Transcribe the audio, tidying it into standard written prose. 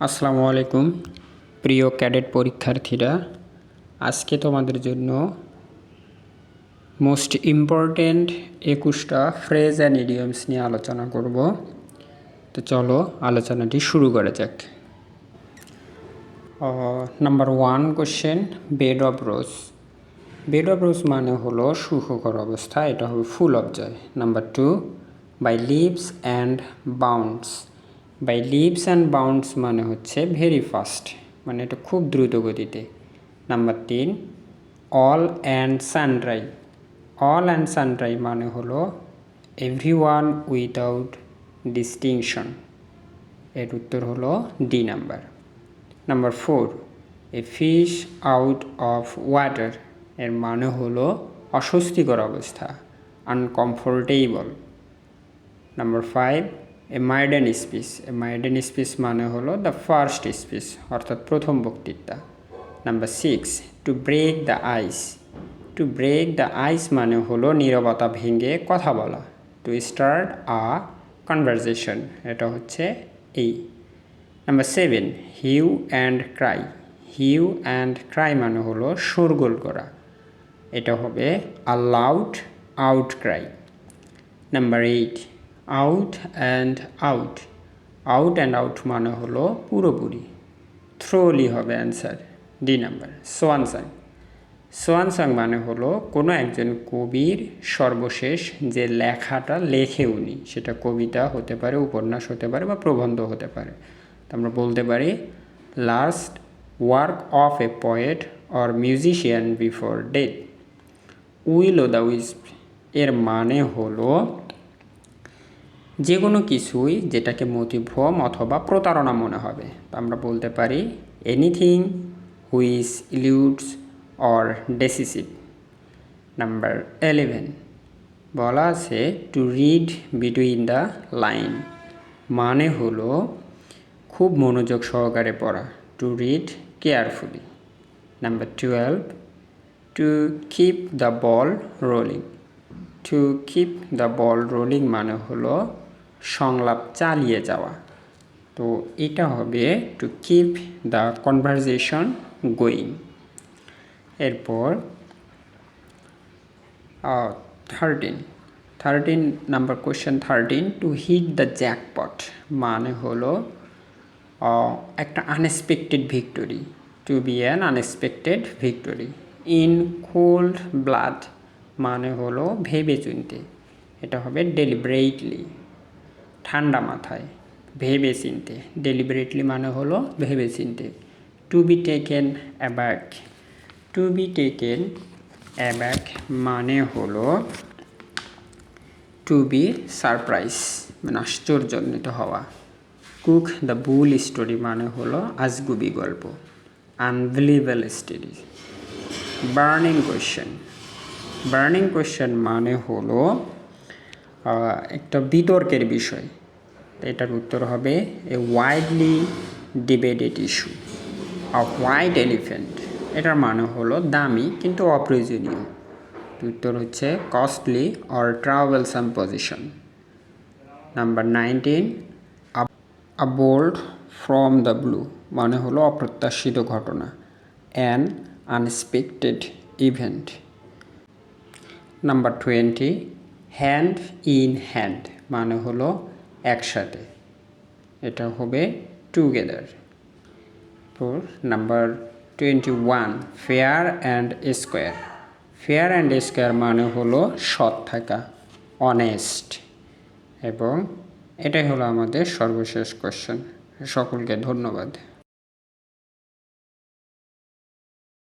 আসসালামু আলাইকুম প্রিয় ক্যাডেট পরীক্ষার্থীরা, আজকে তোমাদের জন্য মোস্ট ইম্পর্ট্যান্ট 21টা ফ্রেজ অ্যান্ড ইডিয়মস নিয়ে আলোচনা করব। তো চলো আলোচনাটি শুরু করা যাক। Number 1 question, bed of rose. Bed of rose মানে হলো সুখকর অবস্থা, এটা হবে full of joy. Number 2, by leaps and bounds. By leaps and bounds মানে হচ্ছে ভেরি ফাস্ট, মানে এটা খুব দ্রুত গতিতে। Number 3, all and sundry. All and sundry মানে হলো এভরি ওয়ান উইদাউট ডিস্টিংশন। এর উত্তর হলো D number. Number 4, a fish out of water. এর মানে হলো অস্বস্তিকর অবস্থা, uncomfortable. Number 5, a maiden speech. A maiden speech মানে হলো দ্য ফার্স্ট স্পিচ, অর্থাৎ প্রথম বক্তৃতা। Number 6, to break the ice. To break the ice মানে হলো নীরবতা ভেঙে কথা বলা। টু স্টার্ট আ কনভারসেশন, এটা হচ্ছে এই। Number 7, hue and cry. Hue and cry মানে হলো শোরগোল করা, এটা হবে a loud out cry. Number 8, out and out. Out and out মানে হলো পুরোপুরি, থ্রোলি হবে answer, D number. Swan song. Swan song মানে হলো কোনো একজন কবির সর্বশেষ যে লেখাটা লেখে উনি, সেটা কবিতা হতে পারে, উপন্যাস হতে পারে বা প্রবন্ধ হতে পারে। তো আমরা বলতে পারি last work of a poet or musician before death. Will o the wisp এর মানে হলো যে কোনো কিছুই যেটাকে মতিভ্রম অথবা প্রতারণা মনে হবে। তো আমরা বলতে পারি anything which eludes or decisive. Number 11, বলা আছে to read between the line, মানে হলো খুব মনোযোগ সহকারে পড়া, to read carefully. Number 12, to keep the ball rolling. To keep the ball rolling মানে হলো সংলাপ চালিয়ে যাওয়া, তো এটা হবে to keep the conversation going. এরপর 13 number question 13, to hit the jackpot মানে হলো একটা unexpected victory, to be an unexpected victory. In cold blood মানে হলো ভেবে চিনতে, এটা হবে ডেলিবারেটলি, ঠান্ডা মাথায় ভেবে চিনতে। ডেলিবারেটলি মানে হলো ভেবে চিনতে। To be taken aback. To be taken aback মানে হলো টু বি সারপ্রাইজ, মানে আশ্চর্যান্বিত হওয়া। কুক দ্য বুল স্টোরি মানে হলো আজগুবি গল্প, unbelievable story. Burning question. Burning question মানে হলো একটা বিতর্কের বিষয়, এটার উত্তর হবে a widely debated issue. A white elephant এটার মানে হলো দামি কিন্তু অপ্রয়োজনীয়, উত্তর হচ্ছে costly or troublesome position. Number 19, a bolt from the blue মানে হলো অপ্রত্যাশিত ঘটনা, an unexpected event. Number 20, hand in hand মানে হলো একসাথে, এটা হবে together. Number 21, fair and square. Fair and square মানে হলো সৎ থাকা, অনেস্ট। এবং এটাই হলো আমাদের সর্বশেষ কোশ্চেন। সকলকে ধন্যবাদ।